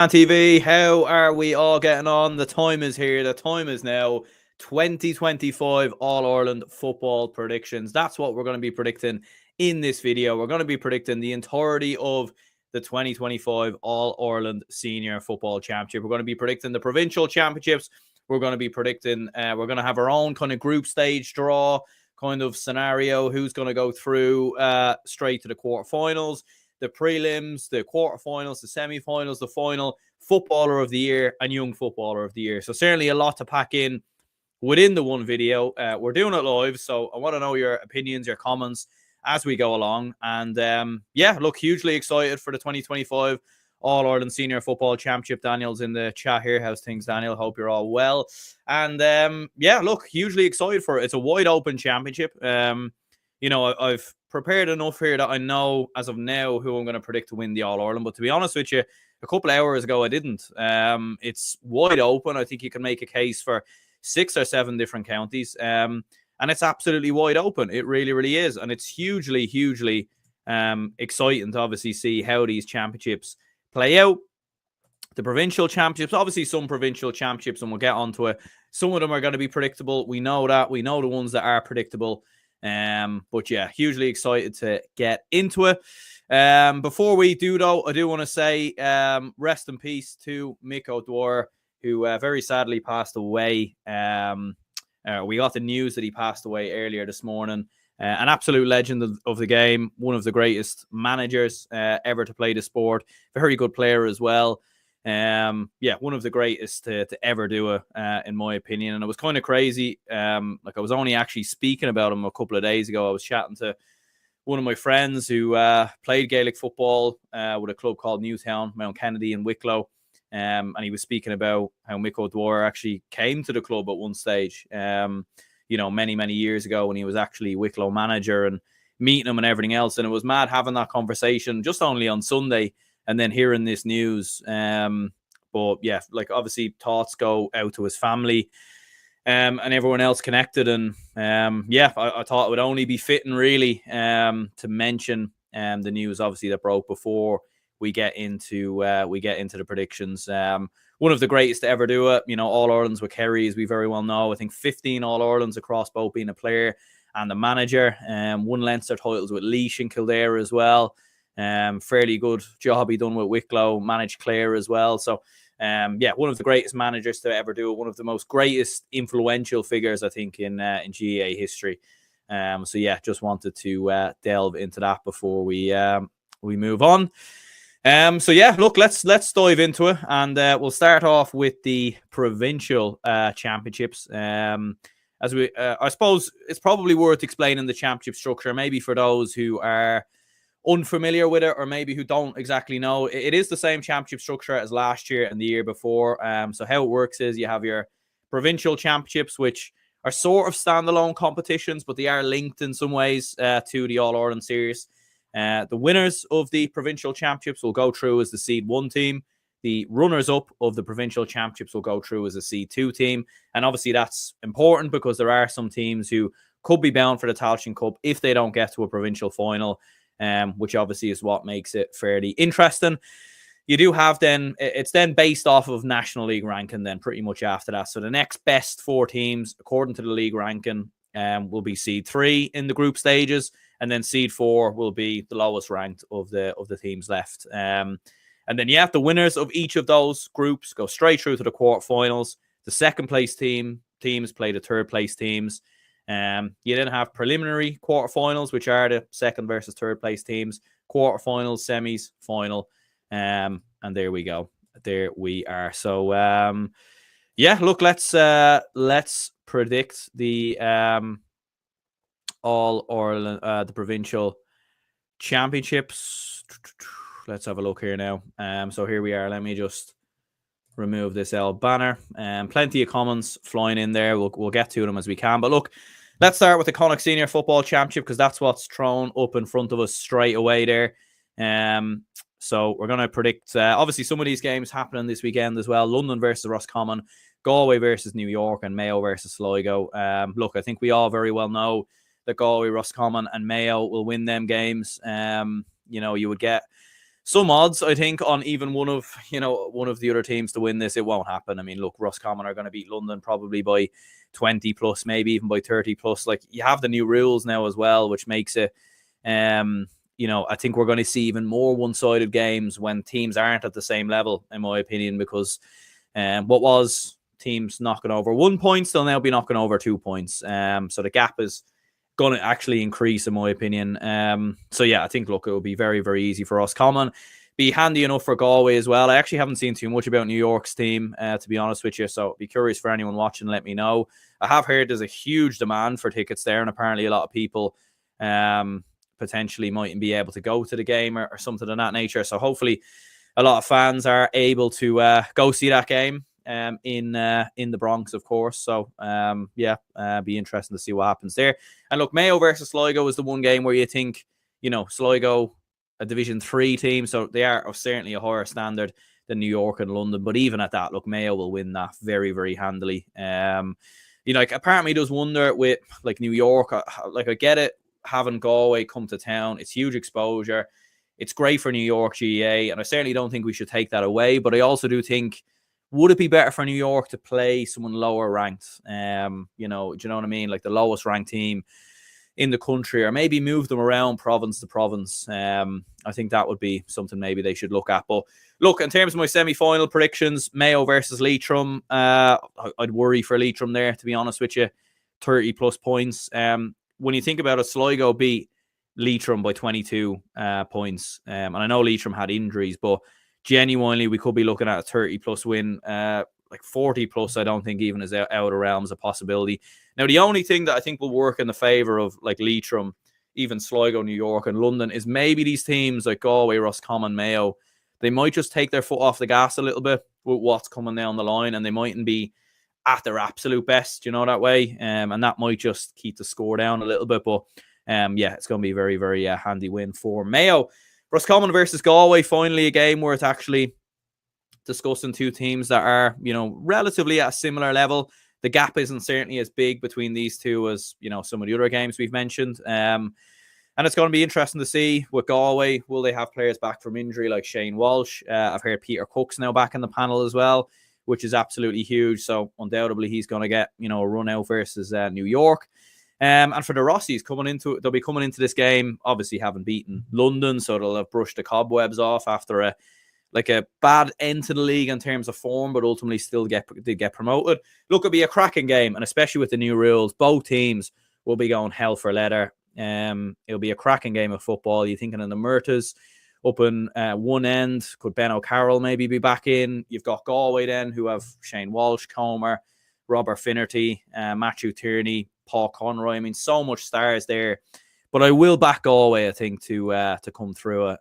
TV, how are we all getting on? The time is here. The time is now 2025 All-Ireland Football Predictions. That's what we're going to be predicting in this video. We're going to be predicting the entirety of the 2025 All-Ireland Senior Football Championship. We're going to be predicting the provincial championships. We're going to be predicting, we're going to have our own kind of group stage draw kind of scenario. Who's going to go through straight to the quarterfinals, the prelims, the quarterfinals, the semifinals, the final, footballer of the year, and young footballer of the year. So certainly a lot to pack in within the one video. We're doing it live, so I want to know your opinions, your comments as we go along. And yeah, look, hugely excited for the 2025 All-Ireland Senior Football Championship. Daniel's in the chat here. How's things, Daniel? Hope you're all well. And yeah, look, hugely excited for it. It's a wide open championship. You know, I've prepared enough here that I know as of now who I'm going to predict to win the All-Ireland. But to be honest with you, a couple of hours ago, I didn't. It's wide open. I think you can make a case for 6 or 7 different counties. And it's absolutely wide open. It really, really is. And it's hugely, hugely exciting to obviously see how these championships play out. The provincial championships, obviously some provincial championships, and we'll get onto it. Some of them are going to be predictable. We know that. We know the ones that are predictable. But yeah, hugely excited to get into it. Before we do, though, I do want to say rest in peace to Mick O'Dwyer, who very sadly passed away. We got the news that he passed away earlier this morning. An absolute legend of the game, one of the greatest managers ever to play the sport. Very good player as well. Yeah, one of the greatest to ever do it, in my opinion. And it was kind of crazy. Like, I was only actually speaking about him a couple of days ago. I was chatting to one of my friends who played Gaelic football with a club called Newtown, Mount Kennedy in Wicklow. And he was speaking about how Mick O'Dwyer actually came to the club at one stage, you know, many, many years ago when he was actually Wicklow manager, and meeting him and everything else. And it was mad having that conversation just only on Sunday and then hearing this news. But yeah, like, obviously thoughts go out to his family and everyone else connected. And yeah, I thought it would only be fitting really to mention the news obviously that broke before we get into the predictions. One of the greatest to ever do it. You know, All-Irelands with Kerry, as we very well know. I think 15 All-Irelands across both being a player and the manager. Won Leinster titles with Laois and Kildare as well. Fairly good job he done with Wicklow, managed Clare as well. So yeah, one of the greatest managers to ever do it. One of the most greatest influential figures, I think, in GAA history. So yeah, just wanted to delve into that before we move on. So yeah, look, let's dive into it, and we'll start off with the provincial championships. As we, I suppose it's probably worth explaining the championship structure, maybe for those who are unfamiliar with it, or maybe who don't exactly know. It is the same championship structure as last year and the year before. So how it works is you have your provincial championships, which are sort of standalone competitions, but they are linked in some ways to the All-Ireland series. The winners of the provincial championships will go through as the Seed 1 team. The runners-up of the provincial championships will go through as a Seed 2 team. And obviously that's important because there are some teams who could be bound for the Tailteann Cup if they don't get to a provincial final, which obviously is what makes it fairly interesting. You do have then, it's then based off of National League ranking then pretty much after that. So the next best 4 teams, according to the league ranking, will be Seed 3 in the group stages. And then Seed 4 will be the lowest ranked of the teams left. And then you have the winners of each of those groups go straight through to the quarterfinals. The second place teams play the third place teams. You then have preliminary quarterfinals, which are the second versus third place teams. Quarterfinals, semis, final. And there we go. There we are. So yeah, look, let's predict the All-Ireland, the provincial championships. Let's have a look here now. So here we are. Let me just remove this L banner. Plenty of comments flying in there. We'll get to them as we can. But look, let's start with the Connacht Senior Football Championship, because that's what's thrown up in front of us straight away there. So we're going to predict, obviously, some of these games happening this weekend as well. London versus Roscommon, Galway versus New York, and Mayo versus Sligo. Look, I think we all very well know that Galway, Roscommon, and Mayo will win them games. You know, you would get some odds, I think, on even one of the other teams to win this. It won't happen. I mean, look, Roscommon are going to beat London probably by 20 plus, maybe even by 30 plus. Like, you have the new rules now as well, which makes it, I think we're going to see even more one-sided games when teams aren't at the same level, in my opinion, because what was teams knocking over 1 point, they'll now be knocking over 2 points. So the gap is going to actually increase, in my opinion. So yeah, I think, look, it will be very, very easy for Roscommon. Be handy enough for Galway as well. I actually haven't seen too much about New York's team, to be honest with you. So be curious for anyone watching. Let me know. I have heard there's a huge demand for tickets there, and apparently a lot of people potentially mightn't be able to go to the game or something of that nature. So hopefully a lot of fans are able to go see that game in the Bronx, of course. So be interesting to see what happens there. And look, Mayo versus Sligo is the one game where you think, Sligo, a Division 3 team, so they are of certainly a higher standard than New York and London. But even at that, look, Mayo will win that very, very handily. Apparently does wonder with like New York. I get it, having Galway come to town, it's huge exposure. It's great for New York GAA, and I certainly don't think we should take that away. But I also do think, would it be better for New York to play someone lower ranked? Do you know what I mean? Like the lowest ranked team in the country, or maybe move them around province to province. I think that would be something maybe they should look at. But look, in terms of my semi-final predictions, Mayo versus Leitrim, I'd worry for Leitrim there, to be honest with you. 30 plus points. When you think about it, Sligo beat Leitrim by 22 points. And I know Leitrim had injuries, but genuinely, we could be looking at a 30 plus win. Like 40 plus, I don't think even is out of realms a possibility. Now, the only thing that I think will work in the favour of like Leitrim, even Sligo, New York and London, is maybe these teams like Galway, Roscommon, Mayo, they might just take their foot off the gas a little bit with what's coming down the line, and they mightn't be at their absolute best, that way. And that might just keep the score down a little bit. But it's going to be a very, very handy win for Mayo. Roscommon versus Galway, finally a game where it's actually discussing two teams that are, relatively at a similar level. The gap isn't certainly as big between these two as, some of the other games we've mentioned. And it's going to be interesting to see with Galway, will they have players back from injury like Shane Walsh? I've heard Peter Cook's now back in the panel as well, which is absolutely huge. So undoubtedly he's going to get, a run out versus New York. And for the Rossies they'll be coming into this game, obviously having beaten London, so they'll have brushed the cobwebs off after a bad end to the league in terms of form, but ultimately still did get promoted. Look, it'll be a cracking game, and especially with the new rules, both teams will be going hell for leather. It'll be a cracking game of football. You're thinking of the Murtas up in one end. Could Ben O'Carroll maybe be back in? You've got Galway then, who have Shane Walsh, Comer, Robert Finnerty, Matthew Tierney, Paul Conroy. I mean, so much stars there. But I will back Galway, I think, to come through it.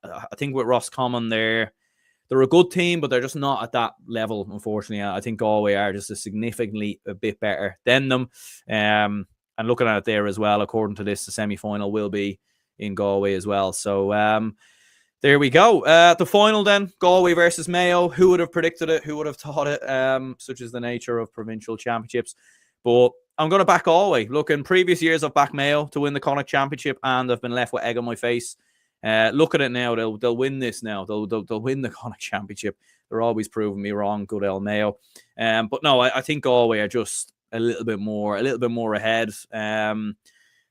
I think with Roscommon, they're a good team, but they're just not at that level, unfortunately. I think Galway are just significantly a bit better than them. And looking at it there as well, according to this, the semi-final will be in Galway as well. So there we go. The final then, Galway versus Mayo. Who would have predicted it? Who would have thought it? Such is the nature of provincial championships. But I'm going to back Galway. Look, in previous years, I've backed Mayo to win the Connacht Championship, and I've been left with egg on my face. Look at it now. They'll win this now. They'll win the Connacht Championship. They're always proving me wrong. Good old Mayo. But no, I think Galway are just a little bit more ahead.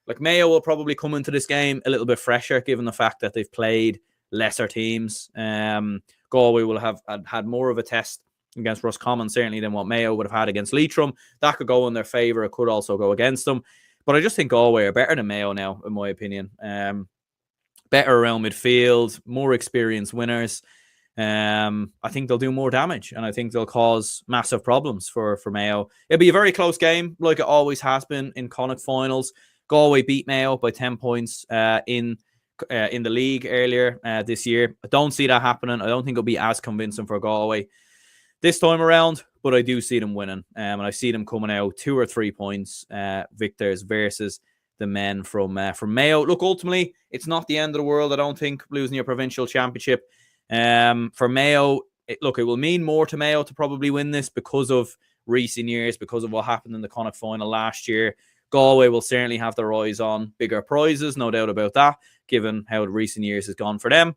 Like Mayo will probably come into this game a little bit fresher, given the fact that they've played lesser teams. Galway will have had more of a test against Roscommon, certainly, than what Mayo would have had against Leitrim. That could go in their favour. It could also go against them. But I just think Galway are better than Mayo now, in my opinion. Better around midfield, more experienced winners. I think they'll do more damage, and I think they'll cause massive problems for Mayo. It'll be a very close game, like it always has been in Connacht finals. Galway beat Mayo by 10 points in the league earlier this year. I don't see that happening. I don't think it'll be as convincing for Galway this time around, but I do see them winning. And I see them coming out 2 or 3 points victors versus the men from Mayo. Look, ultimately, it's not the end of the world, I don't think, losing your provincial championship. For Mayo, it will mean more to Mayo to probably win this because of recent years, because of what happened in the Connacht final last year. Galway will certainly have their eyes on bigger prizes, no doubt about that, given how recent years has gone for them.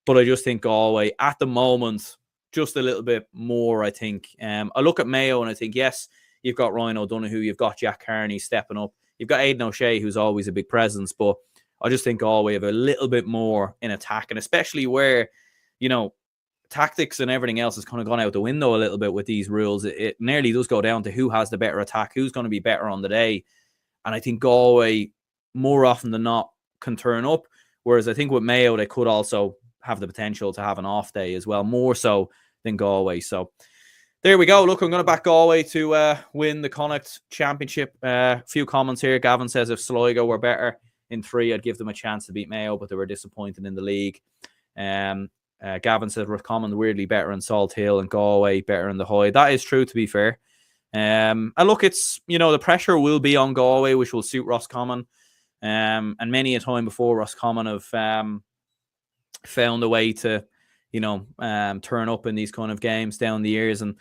But I just think Galway, at the moment, just a little bit more, I think. I look at Mayo and I think, yes, you've got Ryan O'Donoghue, you've got Jack Carney stepping up. You've got Aidan O'Shea, who's always a big presence. But I just think Galway have a little bit more in attack. And especially where, tactics and everything else has kind of gone out the window a little bit with these rules. It nearly does go down to who has the better attack, who's going to be better on the day. And I think Galway, more often than not, can turn up. Whereas I think with Mayo, they could also have the potential to have an off day as well, more so than Galway. So there we go. Look, I'm going to back Galway to win the Connacht Championship. A few comments here. Gavin says if Sligo were better in 3, I'd give them a chance to beat Mayo, but they were disappointed in the league. Gavin said Roscommon weirdly better in Salt Hill and Galway better in the High. That is true, to be fair. And look, it's, the pressure will be on Galway, which will suit Roscommon. And many a time before, Roscommon have found a way to, turn up in these kind of games down the years, and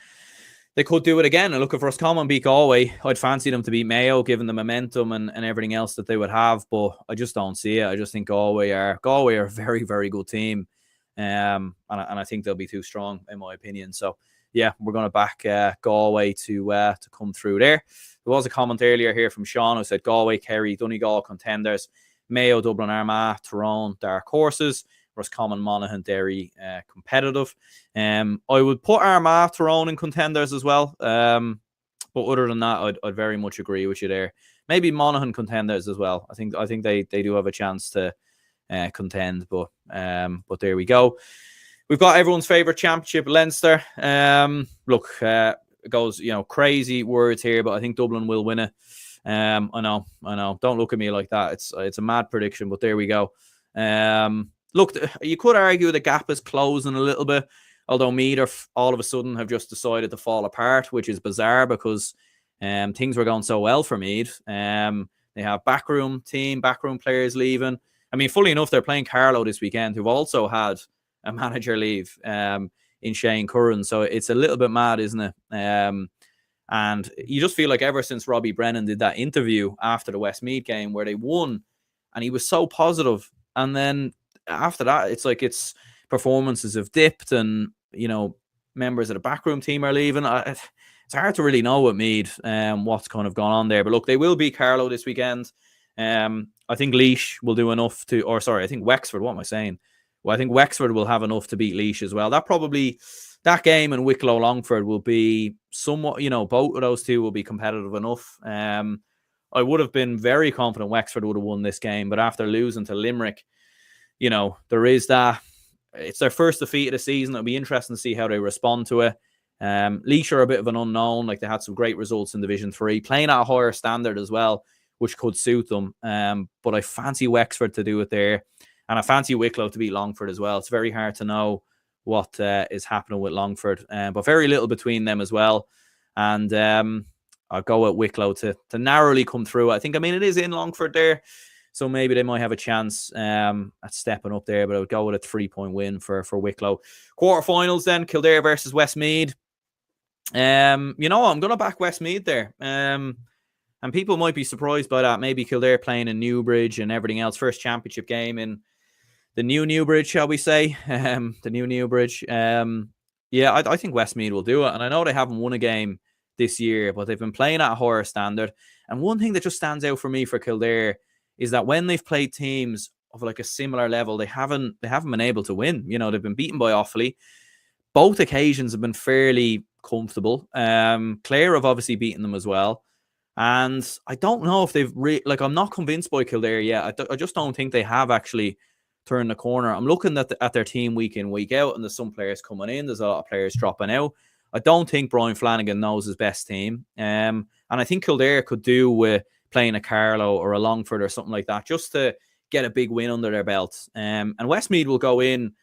they could do it again. And look, if Roscommon beat Galway, I'd fancy them to beat Mayo, given the momentum and everything else that they would have. But I just don't see it. I just think Galway are a very, very good team. And I think they'll be too strong, in my opinion. So, yeah, we're going to back Galway to come through there. There was a comment earlier here from Sean who said Galway, Kerry, Donegal contenders, Mayo, Dublin, Armagh, Tyrone, dark horses, Roscommon, Monaghan, Derry competitive. I would put Armagh, Tyrone in contenders as well. But other than that, I'd very much agree with you there. Maybe Monaghan contenders as well. I think they do have a chance to contend, but there we go. We've got everyone's favorite championship, Leinster. Look, it goes, crazy words here, but I think Dublin will win it. I know. Don't look at me like that. It's a mad prediction, but there we go. Look, you could argue the gap is closing a little bit, although Meath are all of a sudden have just decided to fall apart, which is bizarre because things were going so well for Meath. They have backroom players leaving. I mean, fully enough, they're playing Carlow this weekend, who've also had a manager leave in Shane Curran. So it's a little bit mad, isn't it? And you just feel like ever since Robbie Brennan did that interview after the Westmeath game where they won, and he was so positive, and then after that, it's like its performances have dipped, and members of the backroom team are leaving. It's hard to really know with Meath what's kind of gone on there. But look, they will beat Carlow this weekend. I think Laois will do enough to, I think Wexford. What am I saying? Well, I think Wexford will have enough to beat Laois as well. That game in Wicklow Longford will be somewhat, both of those two will be competitive enough. I would have been very confident Wexford would have won this game, but after losing to Limerick, there is that. It's their first defeat of the season. It'll be interesting to see how they respond to it. Laois are a bit of an unknown. Like, they had some great results in Division 3, playing at a higher standard as well, which could suit them. But I fancy Wexford to do it there. And I fancy Wicklow to beat Longford as well. It's very hard to know what is happening with Longford, but very little between them as well. And I'll go at Wicklow to narrowly come through. It is in Longford there, so maybe they might have a chance at stepping up there, but I would go with a 3-point win for Wicklow. Quarterfinals then, Kildare versus Westmeath. I'm going to back Westmeath there. And people might be surprised by that. Maybe Kildare playing in Newbridge and everything else. First championship game in the new Newbridge, shall we say. The new Newbridge. I think Westmeath will do it. And I know they haven't won a game this year, but they've been playing at a higher standard. And one thing that just stands out for me for Kildare is that when they've played teams of like a similar level, they haven't been able to win. They've been beaten by Offaly. Both occasions have been fairly comfortable. Clare have obviously beaten them as well. And I don't know if they've I'm not convinced by Kildare yet. I just don't think they have actually turned the corner. I'm looking at their team week in, week out, and there's some players coming in. There's a lot of players dropping out. I don't think Brian Flanagan knows his best team. And I think Kildare could do with playing a Carlow or a Longford or something like that, just to get a big win under their belt. And Westmeath will go in,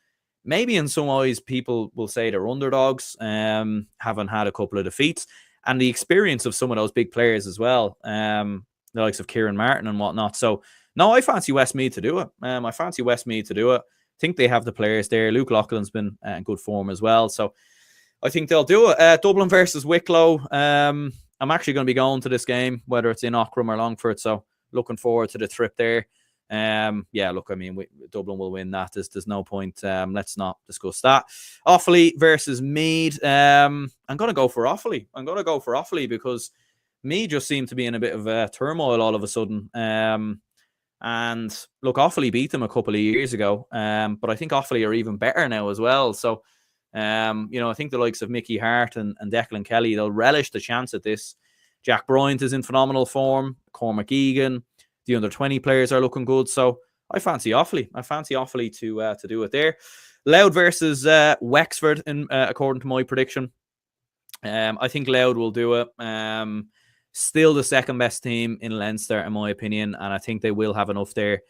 maybe in some ways people will say they're underdogs, having had a couple of defeats, and the experience of some of those big players as well, the likes of Kieran Martin and whatnot. So, no, I fancy Westmeath to do it. I think they have the players there. Luke Loughlin's been in good form as well. So, I think they'll do it. Dublin versus Wicklow. I'm actually going to be going to this game, whether it's in Ockram or Longford. So looking forward to the trip there. Yeah, look, I mean, Dublin will win that. There's no point. Let's not discuss that. Offaly versus Meath. I'm going to go for Offaly. I'm going to go for Offaly because Meath just seem to be in a bit of turmoil all of a sudden. And look, Offaly beat them a couple of years ago. But I think Offaly are even better now as well. So, I think the likes of Mickey Hart and Declan Kelly, they'll relish the chance at this. Jack Bryant is in phenomenal form. Cormac Egan. The under-20 players are looking good. So I fancy Offaly. I fancy Offaly to do it there. Louth versus Wexford, according to my prediction. I think Louth will do it. Still the second best team in Leinster, in my opinion. And I think they will have enough there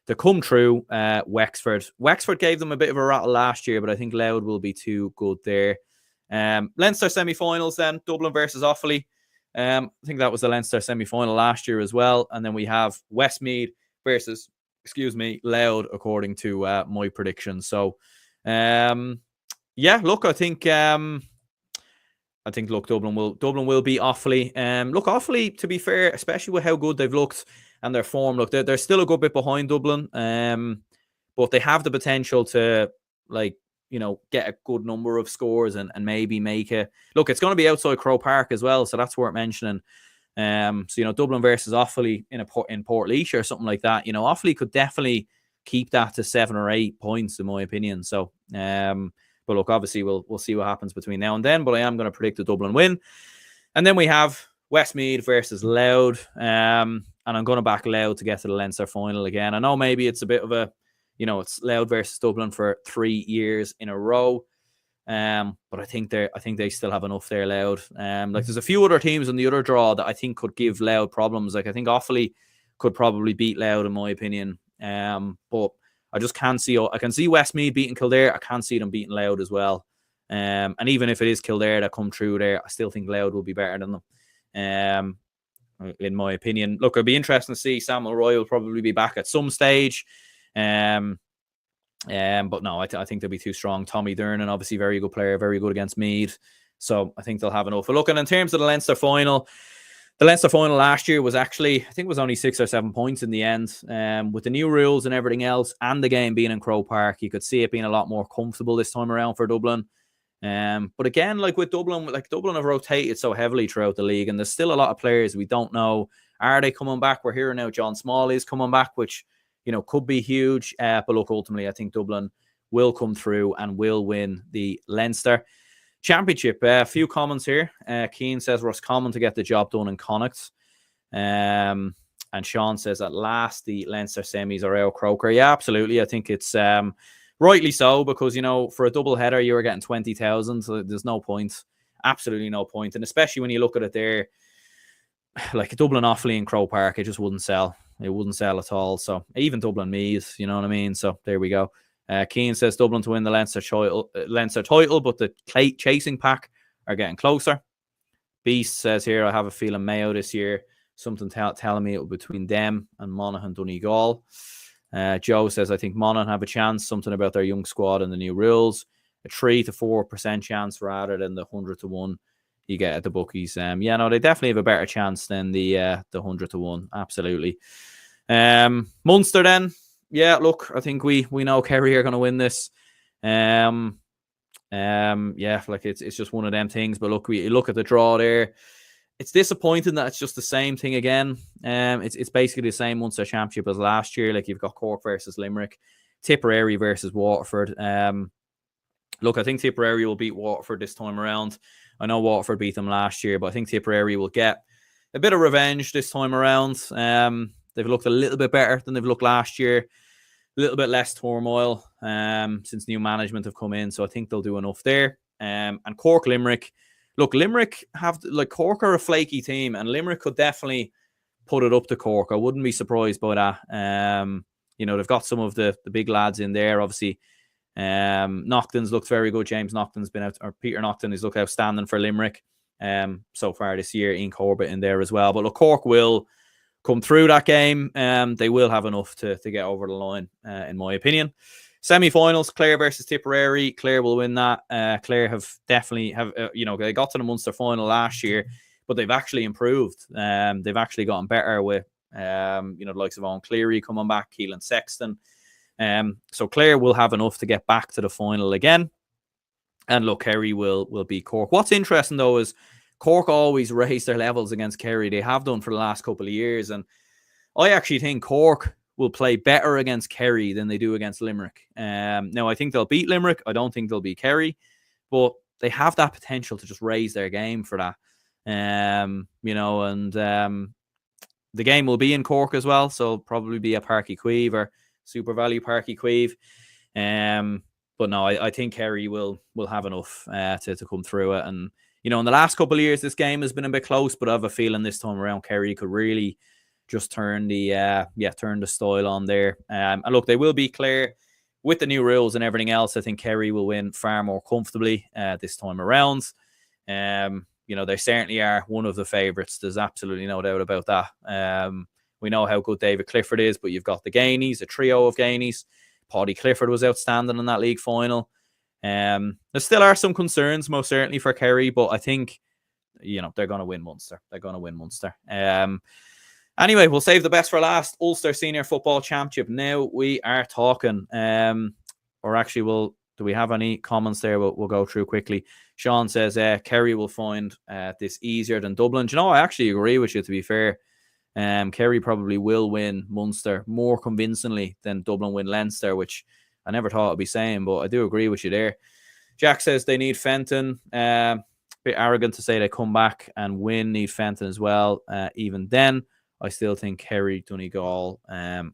to come through Wexford. Wexford gave them a bit of a rattle last year, but I think Louth will be too good there. Leinster semi-finals then. Dublin versus Offaly. I think that was the Leinster semi-final last year as well. And then we have Westmeath versus, Louth, according to my prediction. So, look, I think Dublin will beat Offaly. Look, Offaly, to be fair, especially with how good they've looked and their form, look, they're still a good bit behind Dublin. But they have the potential to, get a good number of scores and maybe make it. Look, it's going to be outside Croke Park as well, so that's worth mentioning. Dublin versus Offaly in Portlaoise or something like that. Offaly could definitely keep that to 7 or 8 points, in my opinion. So, but look, obviously we'll see what happens between now and then. But I am going to predict a Dublin win, and then we have Westmeath versus Louth, and I'm going to back Louth to get to the Leinster final again. I know maybe it's a bit of a it's Louth versus Dublin for 3 years in a row. But I think they still have enough there, Louth. There's a few other teams in the other draw that I think could give Louth problems. I think Offaly could probably beat Louth, in my opinion. But I just can't see. I can see Westmeath beating Kildare. I can't see them beating Louth as well. And even if it is Kildare that come through there, I still think Louth will be better than them. In my opinion, look, it'll be interesting to see. Samuel Roy will probably be back at some stage. But no, I think they'll be too strong. Tommy Dernan, obviously very good player, very good against Meath. So I think they'll have enough. But look, and in terms of the Leinster final last year was actually, I think it was only 6 or 7 points in the end. With the new rules and everything else, and the game being in Croke Park, you could see it being a lot more comfortable this time around for Dublin. But again, with Dublin, Dublin have rotated so heavily throughout the league, and there's still a lot of players we don't know. Are they coming back? We're hearing now John Smalley is coming back, which could be huge. But look, ultimately, I think Dublin will come through and will win the Leinster Championship. A few comments here. Keane says Roscommon to get the job done in Connacht. And Sean says, at last, the Leinster semis are out Croker. Yeah, absolutely. I think it's rightly so because, for a double header, you were getting 20,000. So there's no point. Absolutely no point. And especially when you look at it there, like Dublin Offaly and Croke Park, it just wouldn't sell. It wouldn't sell at all. So even Dublin Meath, you know what I mean? So there we go. Keane says Dublin to win the Leinster title, but the chasing pack are getting closer. Beast says here, I have a feeling Mayo this year. Something telling me it will be between them and Monaghan Donegal. Joe says, I think Monaghan have a chance. Something about their young squad and the new rules. A 3 to 4% chance rather than the 100 to 1 you get at the bookies. They definitely have a better chance than the 100 to 1. Absolutely. Munster then. Yeah, look, I think we know Kerry are going to win this. It's just one of them things. But look, we look at the draw there. It's disappointing that it's just the same thing again. It's basically the same Munster Championship as last year. Like you've got Cork versus Limerick, Tipperary versus Waterford. Look, I think Tipperary will beat Waterford this time around. I know Waterford beat them last year, but I think Tipperary will get a bit of revenge this time around. They've looked a little bit better than they've looked last year. A little bit less turmoil since new management have come in. So I think they'll do enough there. And Cork, Limerick. Look, Limerick Cork are a flaky team, and Limerick could definitely put it up to Cork. I wouldn't be surprised by that. They've got some of the big lads in there, obviously. Nocton's looked very good. James Nocton's been out, or Peter Nocton has looked outstanding for Limerick so far this year. Ian Corbett in there as well. But look, Cork will come through that game. They will have enough to get over the line, in my opinion. Semi-finals, Clare versus Tipperary. Clare will win that. Clare have definitely they got to the Munster final last year, but they've actually improved. They've actually gotten better with, the likes of Owen Cleary coming back, Keelan Sexton. So Clare will have enough to get back to the final again. And look, Kerry will beat Cork. What's interesting, though, is Cork always raise their levels against Kerry. They have done for the last couple of years. And I actually think Cork will play better against Kerry than they do against Limerick. Now, I think they'll beat Limerick. I don't think they'll beat Kerry. But they have that potential to just raise their game for that. The game will be in Cork as well. So probably be a Parky Queeve or Super Value Parky Queeve. But no, I think Kerry will have enough to come through it. And, in the last couple of years, this game has been a bit close, but I have a feeling this time around, Kerry could really just turn the style on there. And look, they will beat Clare with the new rules and everything else. I think Kerry will win far more comfortably this time around. They certainly are one of the favourites. There's absolutely no doubt about that. We know how good David Clifford is, but you've got the Gainies, a trio of Gainies. Paddy Clifford was outstanding in that league final. There still are some concerns, most certainly, for Kerry, but I think, they're going to win Munster. They're going to win Munster. Anyway, we'll save the best for last. Ulster Senior Football Championship. Now we are talking. Do we have any comments there? We'll go through quickly. Sean says, Kerry will find this easier than Dublin. Do you know, I actually agree with you, to be fair. Kerry probably will win Munster more convincingly than Dublin win Leinster, which I never thought I'd be saying, but I do agree with you there. Jack says they need Fenton. Bit arrogant to say they come back and win, need Fenton as well. Even then, I still think Kerry, Donegal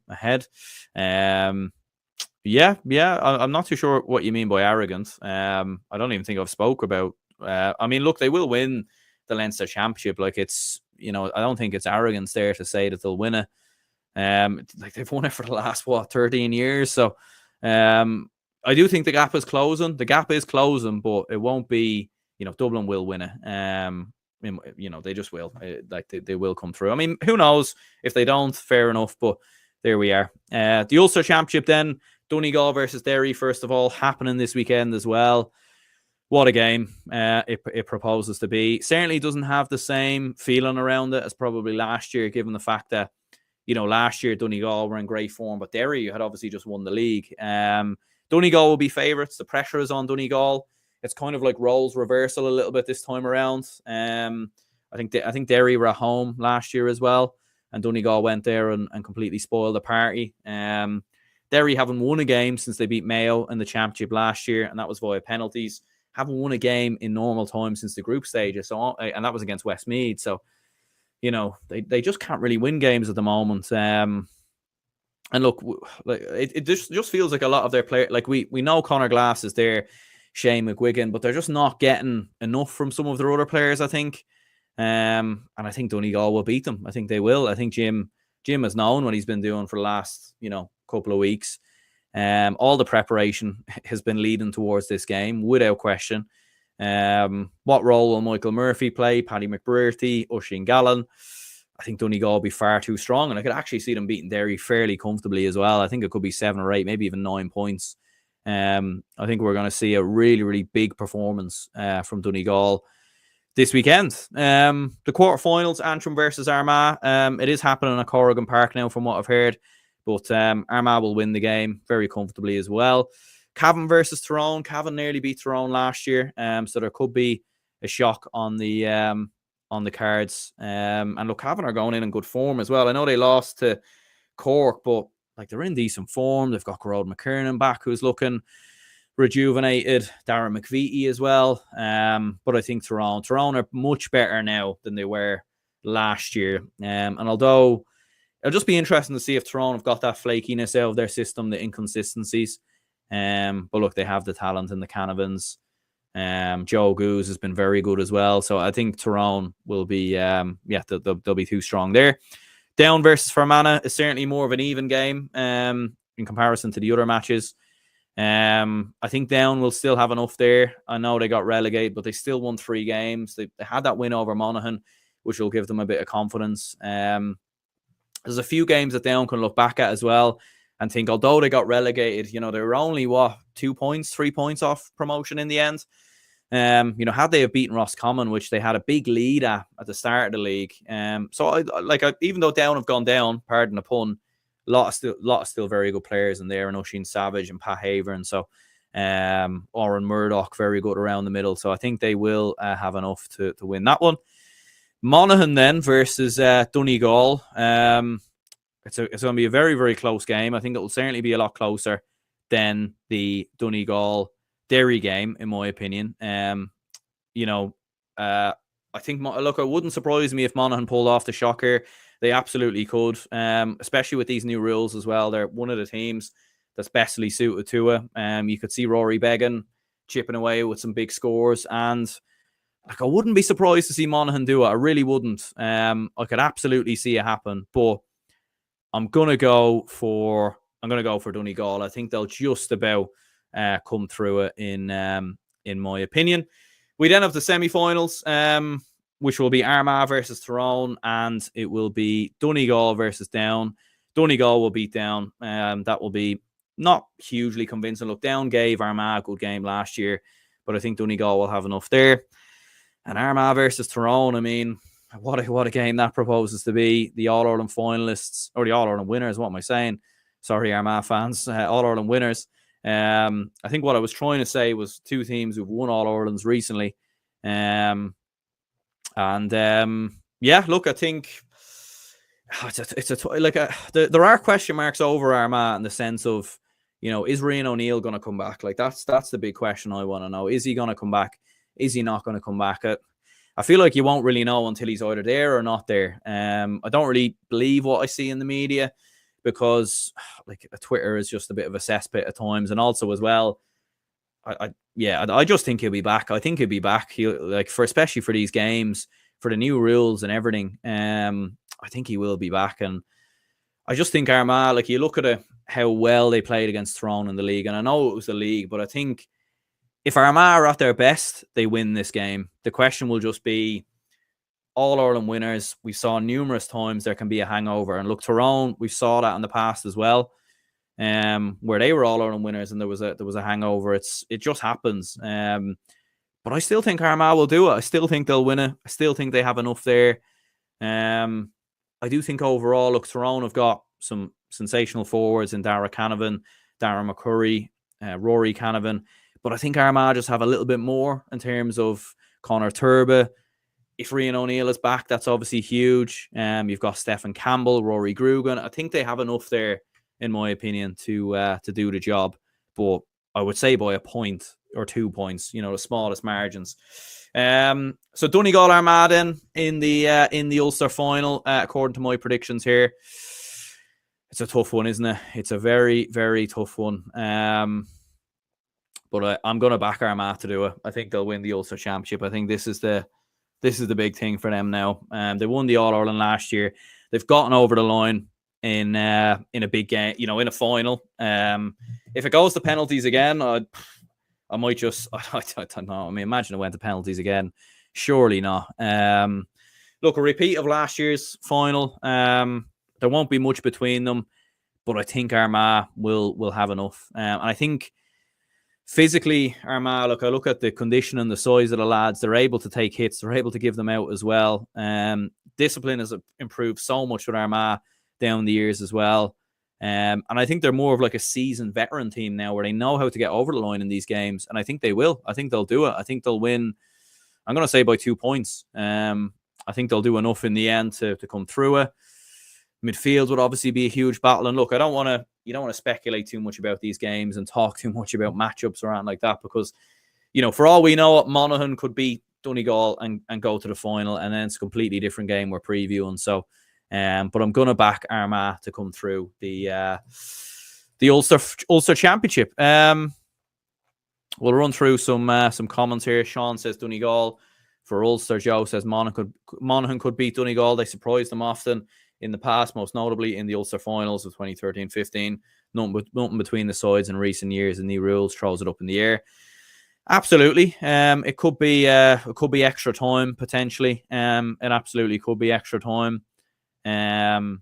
ahead. I'm not too sure what you mean by arrogant. I don't even think I've spoke about. Look, they will win the Leinster Championship. Like, it's, I don't think it's arrogance there to say that they'll win it. They've won it for the last 13 years. So I do think the gap is closing. The gap is closing, but it won't be. Dublin will win it. They just will. They will come through. Who knows if they don't? Fair enough. But there we are. The Ulster Championship then. Donegal versus Derry, first of all, happening this weekend as well. What a game it proposes to be. Certainly doesn't have the same feeling around it as probably last year, given the fact that, last year Donegal were in great form, but Derry had obviously just won the league. Donegal will be favourites. The pressure is on Donegal. It's kind of like roles reversal a little bit this time around. I think Derry were at home last year as well, and Donegal went there and completely spoiled the party. Derry haven't won a game since they beat Mayo in the championship last year, and that was via penalties. Haven't won a game in normal time since the group stages, and that was against Westmeath. So, they just can't really win games at the moment. And look, it just feels like a lot of their players. Like we know Conor Glass is there, Shane McGuigan, but they're just not getting enough from some of their other players, I think. And I think Donegal will beat them. I think they will. I think Jim has known what he's been doing for the last, couple of weeks. All the preparation has been leading towards this game, without question. What role will Michael Murphy play? Paddy McBrearty, Oisin Gallen? I think Donegal will be far too strong, and I could actually see them beating Derry fairly comfortably as well. I think it could be 7 or 8, maybe even 9 points. I think we're going to see a really, really big performance from Donegal this weekend. The quarterfinals, Antrim versus Armagh. It is happening at Corrigan Park now, from what I've heard. But Armagh will win the game very comfortably as well. Cavan versus Tyrone. Cavan nearly beat Tyrone last year, so there could be a shock on the cards. And look, Cavan are going in good form as well. I know they lost to Cork, but they're in decent form. They've got Gerard McKernan back, who's looking rejuvenated. Darren McVitie as well. But I think Tyrone are much better now than they were last year. And although it'll just be interesting to see if Tyrone have got that flakiness out of their system, the inconsistencies. But look, they have the talent in the Canavans. Joe Goose has been very good as well. So I think Tyrone will be, they'll be too strong there. Down versus Fermanagh is certainly more of an even game in comparison to the other matches. I think Down will still have enough there. I know they got relegated, but they still won 3 games. They had that win over Monaghan, which will give them a bit of confidence. There's a few games that Down can look back at as well and think, although they got relegated, they were only 2 points, 3 points off promotion in the end. Had they have beaten Roscommon, which they had a big lead at the start of the league. So even though Down have gone down, pardon the pun, a lot of still very good players in there, and Oisin Savage and Pat Haver, and so Oren Murdoch, very good around the middle. So I think they will have enough to win that one. Monaghan then versus Donegal. It's going to be a very, very close game. I think it will certainly be a lot closer than the Donegal Derry game, in my opinion. I think, look, it wouldn't surprise me if Monaghan pulled off the shocker. They absolutely could, especially with these new rules as well. They're one of the teams that's bestly suited to it. You could see Rory Beggan chipping away with some big scores, and I wouldn't be surprised to see Monaghan do it. I really wouldn't. I could absolutely see it happen, but I'm gonna go for Donegal. I think they'll just about come through it in my opinion. We then have the semi-finals, which will be Armagh versus Tyrone, and it will be Donegal versus Down. Donegal will beat Down. That will be not hugely convincing. Look, Down gave Armagh a good game last year, but I think Donegal will have enough there. And Armagh versus Tyrone, I mean, what a game that proposes to be. The All-Ireland finalists, or the All-Ireland winners, what am I saying? Sorry, Armagh fans, All-Ireland winners. I think what I was trying to say was two teams who've won All-Irelands recently. Yeah, look, I think there are question marks over Armagh in the sense of, is Rian O'Neill going to come back? Like that's the big question I want to know. Is he going to come back? Is he not going to come back? I feel like you won't really know until he's either there or not there. I don't really believe what I see in the media, because Twitter is just a bit of a cesspit at times, and also as well, I just think he'll be back. I think he'll be back. Especially for these games, for the new rules and everything. I think he will be back, and I just think Armagh, you look at how well they played against Tyrone in the league, and I know it was the league, but I think if Armagh are at their best, they win this game. The question will just be All-Ireland winners. We saw numerous times there can be a hangover. And look, Tyrone, we saw that in the past as well, where they were All-Ireland winners and there was a hangover. It just happens. But I still think Armagh will do it. I still think they'll win it. I still think they have enough there. I do think overall, look, Tyrone have got some sensational forwards in Dara Canavan, Darren McCurry, Rory Canavan. But I think Armagh just have a little bit more in terms of Conor Turba. If Rian O'Neill is back, that's obviously huge. You've got Stephen Campbell, Rory Grugan. I think they have enough there, in my opinion, to do the job. But I would say by a point or 2 points, the smallest margins. So Donegal Armagh then in the Ulster final, according to my predictions here. It's a tough one, isn't it? It's a very, very tough one. But I'm going to back Armagh to do it. I think they'll win the Ulster Championship. I think this is the big thing for them now. They won the All-Ireland last year. They've gotten over the line in a big game, in a final. If it goes to penalties again, I might just, I don't know. I mean, imagine it went to penalties again. Surely not. Look, a repeat of last year's final. There won't be much between them, but I think Armagh will have enough. And I think physically, Armagh, I look at the condition and the size of the lads. They're able to take hits. They're able to give them out as well. Discipline has improved so much with Armagh down the years as well. And I think they're more of a seasoned veteran team now, where they know how to get over the line in these games. And I think they will. I think they'll do it. I think they'll win. I'm going to say by 2 points. I think they'll do enough in the end to come through it. Midfield would obviously be a huge battle. And look, you don't want to speculate too much about these games and talk too much about matchups or anything like that, because, for all we know, Monaghan could beat Donegal and go to the final, and then it's a completely different game we're previewing. So, but I'm going to back Armagh to come through the Ulster Championship. We'll run through some comments here. Sean says Donegal for Ulster. Joe says Monaghan could beat Donegal. They surprised them often in the past, most notably in the Ulster finals of 2013-15. Nothing between the sides in recent years, and new rules throws it up in the air. Absolutely. It could be extra time potentially. It absolutely could be extra time. And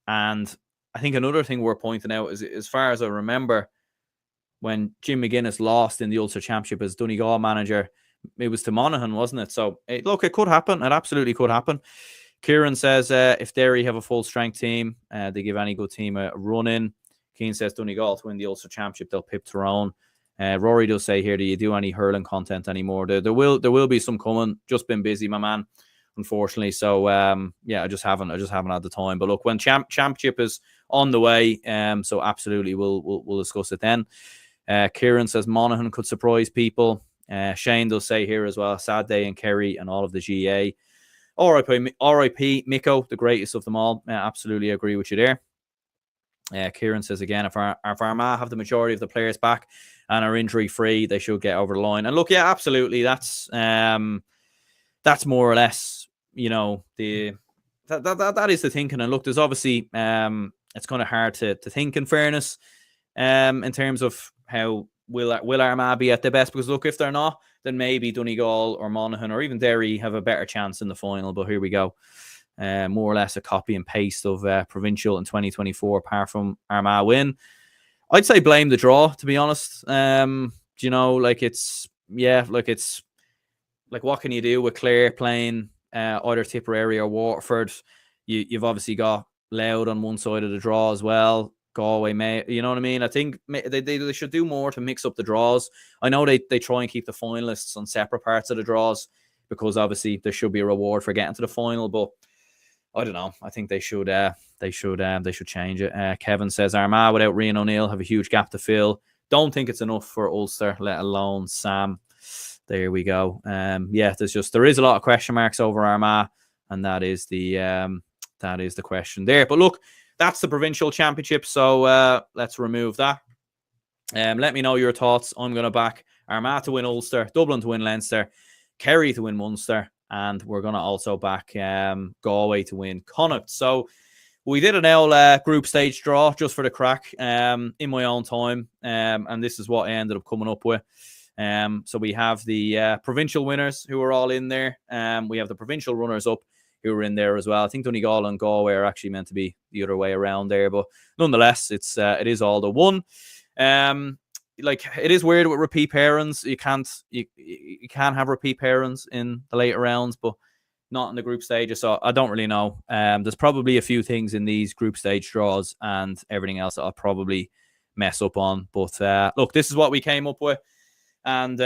I think another thing we're pointing out is, as far as I remember, when Jim McGuinness lost in the Ulster Championship as Donegal manager, it was to Monaghan, wasn't it? So look, it could happen. It absolutely could happen. Kieran says if Derry have a full strength team, they give any good team a run in. Keane says Donegal to win the Ulster Championship, they'll pip Tyrone. Rory does say here, do you do any hurling content anymore? There will be some coming. Just been busy, my man, unfortunately. So I just haven't had the time. But look, when championship is on the way, so absolutely we'll discuss it then. Kieran says Monaghan could surprise people. Shane does say here as well, sad day in Kerry and all of the GA. RIP Miko, the greatest of them all. Absolutely agree with you there. Kieran says again, if Armagh have the majority of the players back and are injury free, they should get over the line. And look, yeah, absolutely, that's more or less, that is the thinking. And look, there's obviously it's kind of hard to think in fairness, in terms of how will Armagh be at their best, because look, if they're not, then maybe Donegal or Monaghan or even Derry have a better chance in the final. But here we go. More or less a copy and paste of provincial in 2024, apart from Armagh win. I'd say blame the draw, to be honest. It's what can you do with Clare playing either Tipperary or Waterford? You've obviously got Louth on one side of the draw as well. Galway, you know what I mean? I think they should do more to mix up the draws. I know they try and keep the finalists on separate parts of the draws because obviously there should be a reward for getting to the final, but I don't know. I think they should change it. Kevin says Armagh without Rian O'Neill have a huge gap to fill. Don't think it's enough for Ulster, let alone Sam. There we go. There is a lot of question marks over Armagh, and that is the question there. But look, that's the provincial championship, so let's remove that. Let me know your thoughts. I'm going to back Armagh to win Ulster, Dublin to win Leinster, Kerry to win Munster, and we're going to also back Galway to win Connacht. So we did an L group stage draw just for the crack in my own time, and this is what I ended up coming up with. So we have the provincial winners who are all in there. We have the provincial runners-up who are in there as well. I think Donegal and Galway are actually meant to be the other way around there, but nonetheless, it is all the one. It is weird with repeat pairings. You can have repeat pairings in the later rounds, but not in the group stages. So I don't really know. There's probably a few things in these group stage draws and everything else that I'll probably mess up on. But look, this is what we came up with. And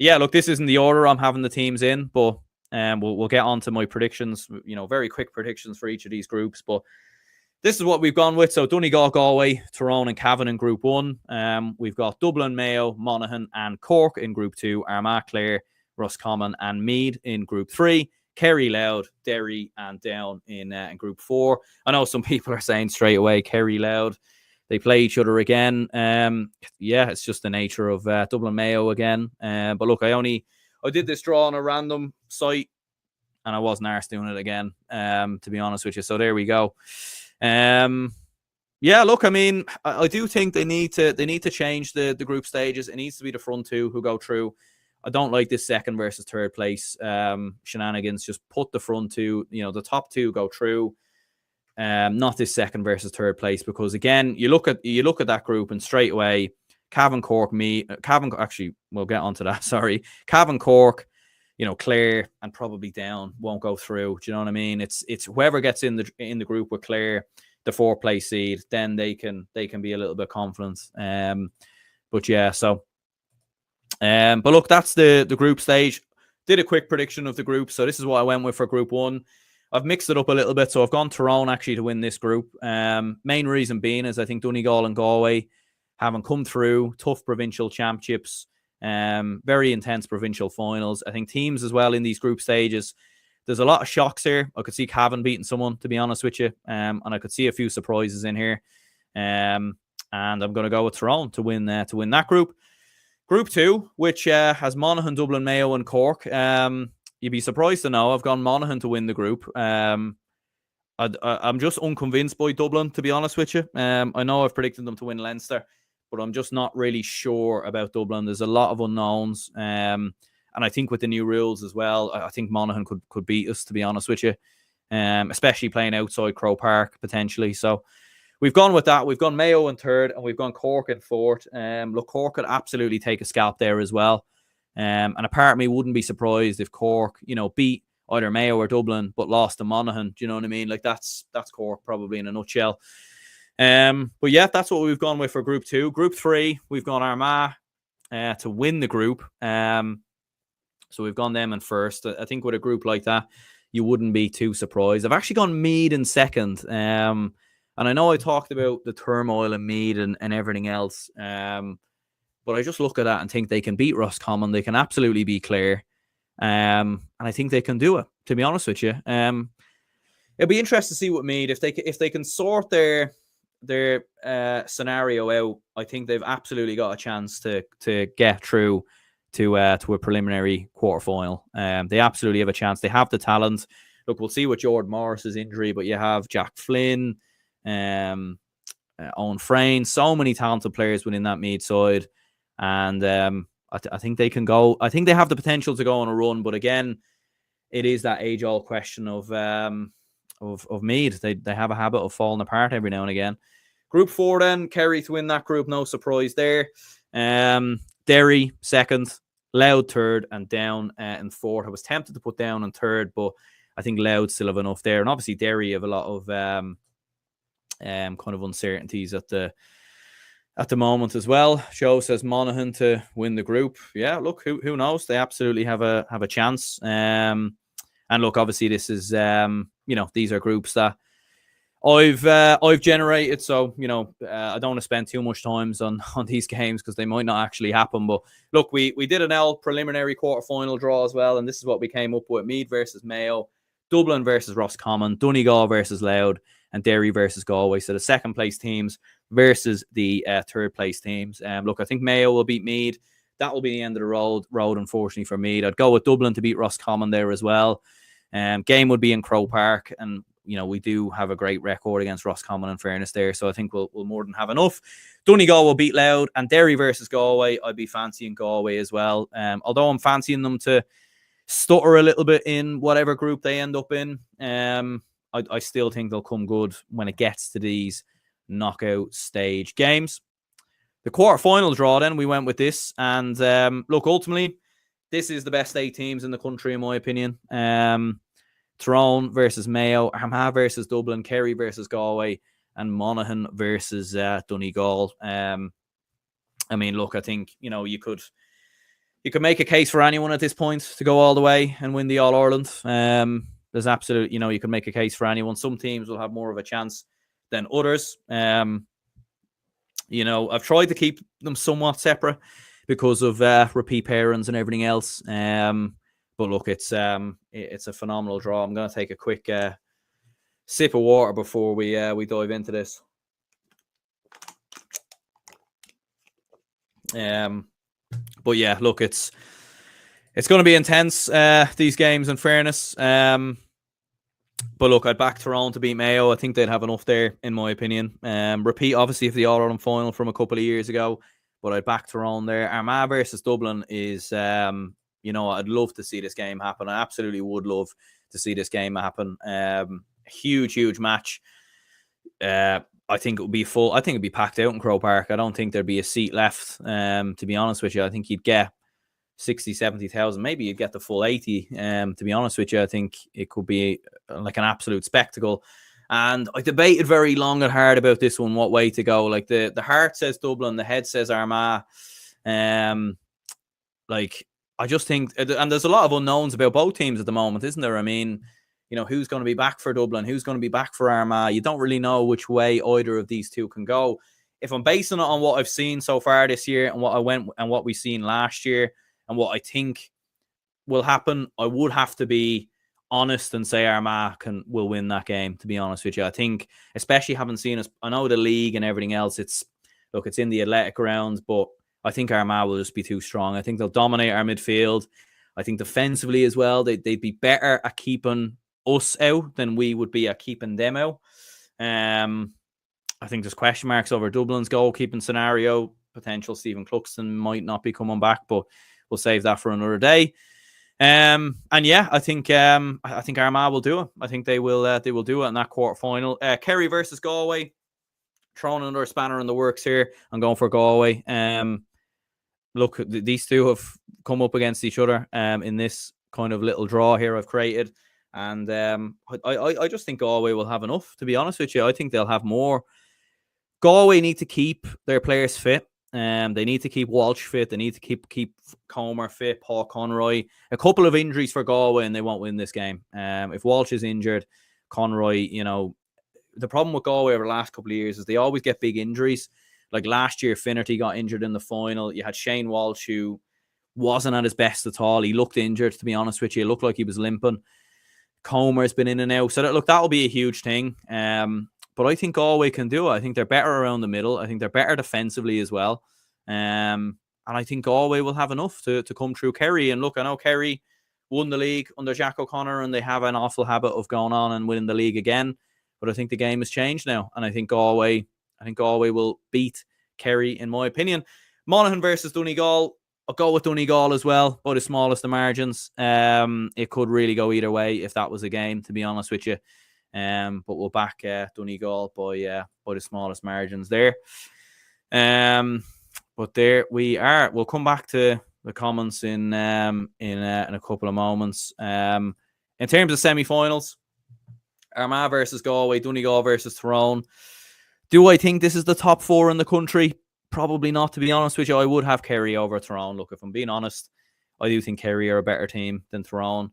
look, this isn't the order I'm having the teams in, but we'll get on to my predictions, very quick predictions for each of these groups. But this is what we've gone with. So Donegal, Galway, Tyrone and Cavan in Group 1. We've got Dublin, Mayo, Monaghan and Cork in Group 2. Armagh, Clare, Roscommon and Meath in Group 3. Kerry, Louth, Derry and Down in Group 4. I know some people are saying straight away, Kerry, Louth, they play each other again. It's just the nature of Dublin, Mayo again. But look, I did this draw on a random site and I wasn't arsed doing it again, to be honest with you. So there we go. Look, I mean, I do think they need to change the group stages. It needs to be the front two who go through. I don't like this second versus third place shenanigans. Just put the front two, the top two go through. Not this second versus third place, because again, you look at that group and straight away, Cavan, Cork, actually, we'll get onto that. Sorry, Cavan, Cork, Clare and probably Down won't go through. Do you know what I mean? It's whoever gets in the group with Clare, the 4th place seed, then they can be a little bit confident. But look, that's the group stage. Did a quick prediction of the group, so this is what I went with for Group 1. I've mixed it up a little bit, so I've gone Tyrone actually to win this group. Main reason being is I think Donegal and Galway haven't come through. Tough provincial championships, very intense provincial finals. I think teams as well in these group stages, there's a lot of shocks here. I could see Cavan beating someone, to be honest with you, and I could see a few surprises in here. And I'm going to go with Tyrone to win that group. Group 2, which has Monaghan, Dublin, Mayo and Cork. You'd be surprised to know I've gone Monaghan to win the group. I'm just unconvinced by Dublin, to be honest with you. I know I've predicted them to win Leinster, but I'm just not really sure about Dublin. There's a lot of unknowns. And I think with the new rules as well, I think Monaghan could beat us, to be honest with you. Especially playing outside Croke Park, potentially. So we've gone with that. We've gone Mayo in 3rd, and we've gone Cork in 4th. Look, Cork could absolutely take a scalp there as well. And a part of me wouldn't be surprised if Cork, beat either Mayo or Dublin, but lost to Monaghan. Do you know what I mean? Like that's Cork probably in a nutshell. But yeah, that's what we've gone with for Group 2. Group 3, we've gone Armagh to win the group. So we've gone them in first. I think with a group like that, you wouldn't be too surprised. I've actually gone Meath in second. And I know I talked about the turmoil in Meath and everything else. But I just look at that and think they can beat Roscommon. They can absolutely be Clare. And I think they can do it, to be honest with you. It'll be interesting to see what Meath, if they can sort their scenario out. I think they've absolutely got a chance to get through to a preliminary quarterfinal. They absolutely have a chance. They have the talent. Look, we'll see with Jordan Morris's injury, but you have Jack Flynn, Owen Frayne, so many talented players within that Meath side. And I think they can go. I think they have the potential to go on a run, but again, it is that age-old question of Meath. They have a habit of falling apart every now and again. Group 4 then, Kerry to win that group, no surprise there. Derry second, Louth third, and Down in fourth. I was tempted to put Down in third, but I think Louth still have enough there, and obviously Derry have a lot of kind of uncertainties at the moment as well. Joe says Monaghan to win the group. Yeah, look, who knows? They absolutely have a chance. And look, obviously this is these are groups that I've generated, so I don't want to spend too much time on these games because they might not actually happen. But look, we did an L preliminary quarterfinal draw as well, and this is what we came up with: Meath versus Mayo, Dublin versus Roscommon, Donegal versus Louth, and Derry versus Galway. So the second place teams versus the third place teams. Look, I think Mayo will beat Meath. That will be the end of the road, unfortunately, for Meath. I'd go with Dublin to beat Roscommon there as well. Game would be in Croke Park, and we do have a great record against Roscommon, in fairness there, so I think we'll more than have enough. Donegal will beat Louth, and Derry versus Galway, I'd be fancying Galway as well. Although I'm fancying them to stutter a little bit in whatever group they end up in, I still think they'll come good when it gets to these knockout stage games. The quarterfinal draw, then, we went with this, and look, ultimately, this is the best 8 teams in the country, in my opinion. Tyrone versus Mayo, Armagh versus Dublin, Kerry versus Galway, and Monaghan versus Donegal. I mean, look, I think you could make a case for anyone at this point to go all the way and win the All Ireland. There's absolute, you can make a case for anyone. Some teams will have more of a chance than others. I've tried to keep them somewhat separate because of repeat pairings and everything else. But look, it's a phenomenal draw. I'm going to take a quick sip of water before we dive into this. But yeah, look, it's going to be intense, these games, in fairness. But look, I'd back Tyrone to beat Mayo. I think they'd have enough there, in my opinion. Repeat, obviously, of the All-Ireland final from a couple of years ago, but I'd back Tyrone there. Armagh versus Dublin is, I'd love to see this game happen. I absolutely would love to see this game happen. Huge match. I think it would be full. I think it'd be packed out in Croke Park. I don't think there'd be a seat left, to be honest with you. I think you'd get 60, 70,000. Maybe you'd get the full 80. To be honest with you, I think it could be like an absolute spectacle. And I debated very long and hard about this one, what way to go. Like the heart says Dublin, the head says Armagh. I just think, and there's a lot of unknowns about both teams at the moment, isn't there? I mean, who's going to be back for Dublin? Who's going to be back for Armagh? You don't really know which way either of these two can go. If I'm basing it on what I've seen so far this year and what we've seen last year and what I think will happen, I would have to be honest and say Armagh will win that game, to be honest with you. I think, especially having seen us, I know the league and everything else, it's in the athletic grounds, but I think Armagh will just be too strong. I think they'll dominate our midfield. I think defensively as well, they'd be better at keeping us out than we would be at keeping them out. I think there's question marks over Dublin's goalkeeping scenario. Potential Stephen Cluxton might not be coming back, but we'll save that for another day. And yeah, I think Armagh will do it. I think they will do it in that quarterfinal. Kerry versus Galway. Throwing another spanner in the works here. I'm going for Galway. look, these two have come up against each other in this kind of little draw here I've created. And I just think Galway will have enough, to be honest with you. I think they'll have more. Galway need to keep their players fit. They need to keep Walsh fit. They need to keep Comer fit, Paul Conroy. A couple of injuries for Galway and they won't win this game. If Walsh is injured, Conroy, the problem with Galway over the last couple of years is they always get big injuries. Like last year, Finnerty got injured in the final. You had Shane Walsh, who wasn't at his best at all. He looked injured, to be honest with you. It looked like he was limping. Comer's been in and out. So, that'll be a huge thing. But I think Galway can do it. I think they're better around the middle. I think they're better defensively as well. And I think Galway will have enough to come through Kerry. And look, I know Kerry won the league under Jack O'Connor, and they have an awful habit of going on and winning the league again. But I think the game has changed now. And I think Galway will beat Kerry, in my opinion. Monaghan versus Donegal. I'll go with Donegal as well, by the smallest of margins. It could really go either way if that was a game, to be honest with you. But we'll back Donegal by the smallest margins there. But there we are. We'll come back to the comments in a couple of moments. In terms of semi-finals, Armagh versus Galway, Donegal versus Tyrone. Do I think this is the top four in the country? Probably not, to be honest with you. I would have Kerry over Tyrone. Look, if I'm being honest, I do think Kerry are a better team than Tyrone.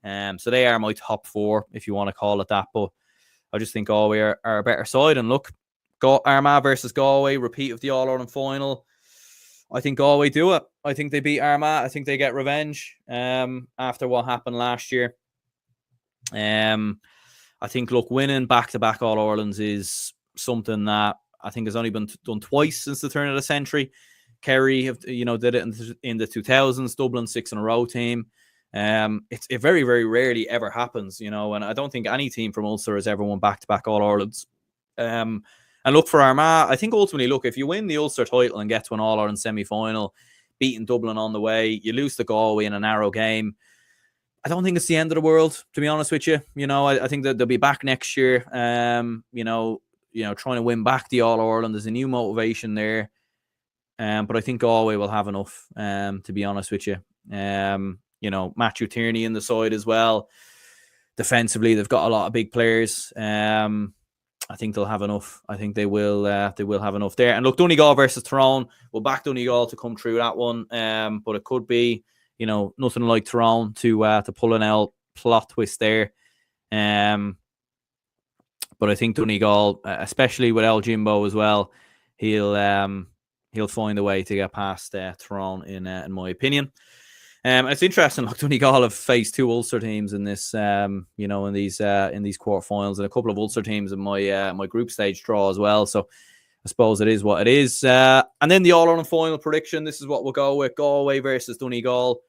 So they are my top four, if you want to call it that. But I just think Galway are a better side. And look, Armagh versus Galway, repeat of the All-Ireland final. I think Galway do it. I think they beat Armagh. I think they get revenge after what happened last year. I think, look, winning back-to-back All-Irelands is something that I think has only been done twice since the turn of the century. Kerry did it in the 2000s. Dublin 6 in a row team. It very, very rarely ever happens, and I don't think any team from Ulster has ever won back-to-back All-Irelands. And look, for Armagh, I think ultimately, look, if you win the Ulster title and get to an All-Ireland semi-final, beating Dublin on the way, you lose to Galway in a narrow game, I don't think it's the end of the world, to be honest with you. I think that they'll be back next year, trying to win back the All-Ireland. There's a new motivation there. But I think Galway will have enough, to be honest with you. Matthew Tierney in the side as well. Defensively, they've got a lot of big players. I think they'll have enough. I think they will have enough there. And look, Donegal versus Tyrone. We'll back Donegal to come through that one. But it could be, nothing like Tyrone to pull an L plot twist there. But I think Donegal, especially with El Jimbo as well, he'll find a way to get past Tyrone in my opinion. It's interesting. Look, Donegal have faced two Ulster teams in this, in these quarterfinals, and a couple of Ulster teams in my group stage draw as well. So I suppose it is what it is. And then the All-Ireland final prediction. This is what we'll go with: Galway versus Donegal.